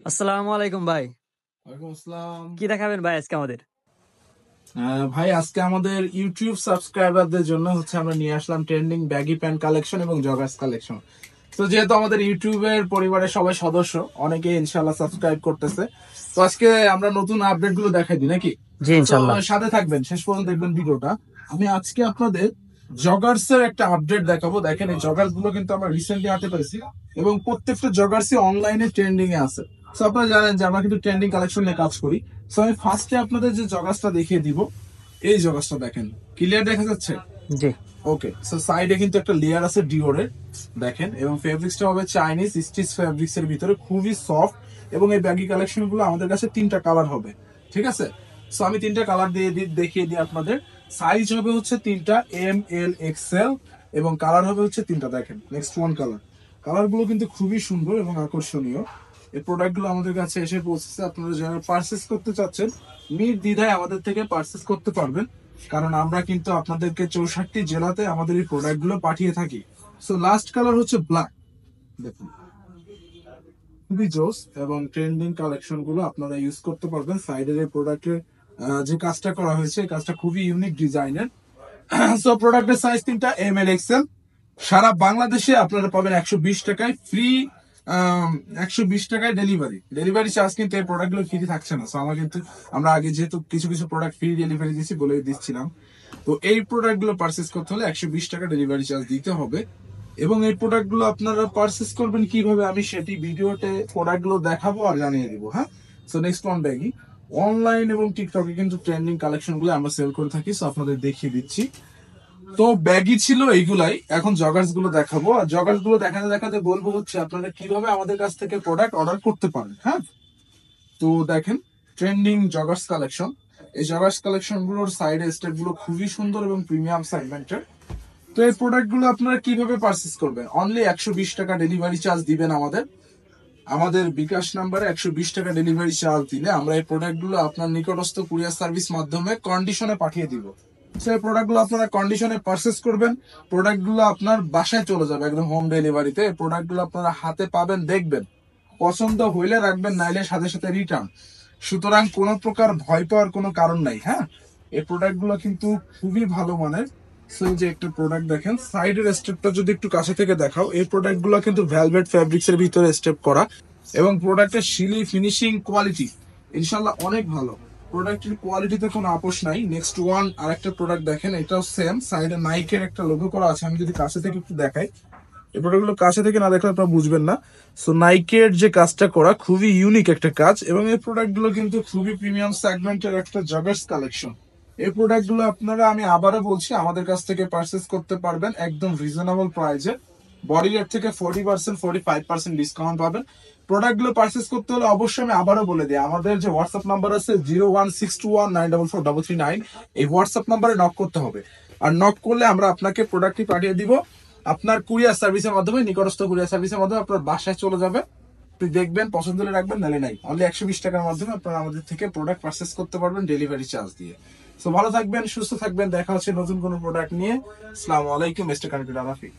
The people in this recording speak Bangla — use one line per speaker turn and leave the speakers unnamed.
আসসালামু আলাইকুম ভাই।
ওয়ালাইকুম আসসালাম।
কি দেখাবেন ভাই আজকে আমাদের?
ভাই আজকে আমাদের ইউটিউব সাবস্ক্রাইবারদের জন্য আমরা নিয়ে আসলাম ট্রেন্ডিং ব্যাগি প্যান্ট কালেকশন এবং জগার্স কালেকশন। তো যেহেতু আমাদের ইউটিউবের পরিবারের সবাই সদস্য, অনেকে ইনশাআল্লাহ সাবস্ক্রাইব করতেছে, তো আজকে আমরা নতুন আপডেট গুলো দেখাই দিই নাকি?
জি ইনশাল্লাহ।
সাথে থাকবেন, শেষ পর্যন্ত দেখবেন ভিডিওটা। আমি আজকে আপনাদের জগার্স এর একটা আপডেট দেখাবো। দেখেন, এই জগার্স গুলো কিন্তু আমরা রিসেন্টলি হাতে পেয়েছি এবং প্রত্যেকটা জগার্সই অনলাইনে ট্রেন্ডিং এ আছে। তো আপনারা জানেন যে আমরা কিন্তু ট্রেন্ডিং কালেকশন নিয়ে কাজ করি। তো আমি ফার্স্টে আপনাদের যে জগার্সটা দেখিয়ে দিব, এই জগার্সটা দেখেন, ক্লিয়ার দেখা যাচ্ছে?
জি
ওকে, সো সাইডে কিন্তু একটা লেয়ার আছে ডিওরের, দেখেন, এবং ফেব্রিক্সটা হবে চাইনিজ স্টিচ ফেব্রিক্স এর ভিতরে, খুবই সফট। এবং এই ব্যাগি কালেকশন গুলো আমাদের কাছে তিনটা কালার হবে, ঠিক আছে? সো আমি তিনটা কালার দেখিয়ে দিই আপনাদের। সাইজ হবে হচ্ছে তিনটা, এম এল এক্সেল, এবং কালার হবে হচ্ছে তিনটা। দেখেন, নেক্সট ওয়ান কালার। কালার গুলো কিন্তু খুবই সুন্দর এবং আকর্ষণীয়। এই প্রোডাক্ট গুলো আমাদের কাছে এসে পৌঁছেছে। আপনারা যারা পারচেস করতে চাচ্ছেন, নির্দ্বিধায় আমাদের থেকে পারচেস করতে পারবেন, কারণ আমরা কিন্তু আপনাদেরকে 64টি জেলাতে আমাদের এই প্রোডাক্ট গুলো পাঠিয়ে থাকি। সো লাস্ট কালার হচ্ছে ব্ল্যাক। দেখুন, খুবই জোস এবং ট্রেন্ডিং কালেকশন গুলো আপনারা ইউজ করতে পারবেন। সাইডের এই প্রোডাক্টের যে কাজটা করা হয়েছে, এই কাজটা খুবই ইউনিক ডিজাইনের। সো প্রোডাক্টের সাইজ তিনটা, এম এল এক্সেল। সারা বাংলাদেশে আপনারা পাবেন 120 টাকায় ফ্রি, 120 টাকায় ডেলিভারি চার্জ। কিন্তু এই প্রোডাক্ট গুলো ফ্রি থাকছে না। সো আমরা আগে যেহেতু কিছু কিছু প্রোডাক্ট ফ্রি ডেলিভারি দিচ্ছি বলে দিচ্ছিলাম, তো এই প্রোডাক্ট গুলো পারচেস করতে হলে 120 টাকা ডেলিভারি চার্জ দিতে হবে। এবং এই প্রোডাক্ট গুলো আপনারা পারচেস করবেন কিভাবে, আমি সেটি ভিডিওতে প্রোডাক্ট গুলো দেখাবো আর জানিয়ে দিব। হ্যাঁ, so next one baggy. Online এবং টিকটকে কিন্তু ট্রেন্ডিং কালেকশন গুলো আমরা সেল করে থাকি, সো আপনাদের দেখিয়ে দিচ্ছি। তো ব্যাগই ছিল এইগুলাই, এখন জগার্স গুলো দেখাবো। আর জগার্স গুলো দেখাতে দেখাতে বলবো হচ্ছে আপনারা কিভাবে আমাদের কাছ থেকে প্রোডাক্ট অর্ডার করতে পারেন। হ্যাঁ, তো দেখেন, ট্রেন্ডিং জগার্স কালেকশন। এই জগার্স কালেকশন গুলোর সাইডে স্টেপ গুলো খুবই সুন্দর এবং প্রিমিয়াম সেগমেন্টের। তো এই প্রোডাক্ট গুলো আপনারা কিভাবে পারচেস করবেন? অনলি 120 টাকা ডেলিভারি চার্জ দিবেন আমাদের বিকাশ নাম্বারে 120 টাকা ডেলিভারি চার্জ দিলে আমরা এই প্রোডাক্ট গুলো আপনার নিকটস্থ কুরিয়ার সার্ভিস মাধ্যমে কন্ডিশনে পাঠিয়ে দিব। সেই প্রোডাক্ট গুলো আপনারা কন্ডিশনে পারচেস করবেন, প্রোডাক্ট গুলো আপনার বাসায় চলে যাবে একদম হোম ডেলিভারিতে। এই প্রোডাক্ট গুলো আপনারা হাতে পাবেন, দেখবেন, পছন্দ হইলে রাখবেন, নাইলে সাথে সাথে রিটার্ন। সুতরাং কোনো প্রকার ভয় পাওয়ার কোনো কারণ নাই। হ্যাঁ, এই প্রোডাক্ট গুলো কিন্তু খুবই ভালো মানের। সো যে একটা প্রোডাক্ট দেখেন, সাইডের স্টেপটা যদি একটু কাছে থেকে দেখাও, এই প্রোডাক্ট গুলো কিন্তু ভেলভেট ফেব্রিক্স এর ভিতরে স্টেপ করা, এবং প্রোডাক্টের সিলি ফিনিশিং কোয়ালিটি ইনশাল্লাহ অনেক ভালো। প্রোডাক্টের কোয়ালিটিতে কোনো আপোষ নাই। নেক্সট ওয়ান আরেকটা প্রোডাক্ট দেখেন, এটাও সেম, সাইডে নাইকের একটা লোগো করা আছে। আমি যদি কাছে থেকে একটু দেখাই, এই প্রোডাক্টগুলো কাছে থেকে না দেখলে আপনারা বুঝবেন না। সো নাইকের যে কাজটা করা খুবই ইউনিক একটা কাজ, এবং এই প্রোডাক্টগুলো কিন্তু খুবই প্রিমিয়াম সেগমেন্টের একটা জগার্স কালেকশন। এই প্রোডাক্টগুলো আপনারা, আমি আবারও বলছি, আমাদের কাছ থেকে পারচেস করতে পারবেন একদম রিজনেবল প্রাইসে। বডি রেট থেকে 40% 45% ডিসকাউন্ট পাবেন। প্রোডাক্টগুলো পারচেস করতে হলে অবশ্যই আমি আবারও বলে দিই, আমাদের যে হোয়াটসঅ্যাপ নাম্বার আছে 01621944339, এই হোয়াটসঅ্যাপ নাম্বারে নক করতে হবে। আর নক করলে আমরা আপনাকে প্রোডাক্টটি পাঠিয়ে দিব আপনার কুরিয়ার সার্ভিসের মাধ্যমে, নিকটস্থ কুরিয়ার সার্ভিসের মাধ্যমে আপনার বাসায় চলে যাবে। আপনি দেখবেন, পছন্দ হলে রাখবেন, নালে নাই। অনলি 120 টাকার মাধ্যমে আপনারা আমাদের থেকে প্রোডাক্ট পারচেস করতে পারবেন ডেলিভারি চার্জ দিয়ে। তো ভালো থাকবেন, সুস্থ থাকবেন, দেখা হচ্ছে নতুন কোনো প্রোডাক্ট নিয়ে। আসসালামু আলাইকুম, মিস্টার কানিকুল আরাফি।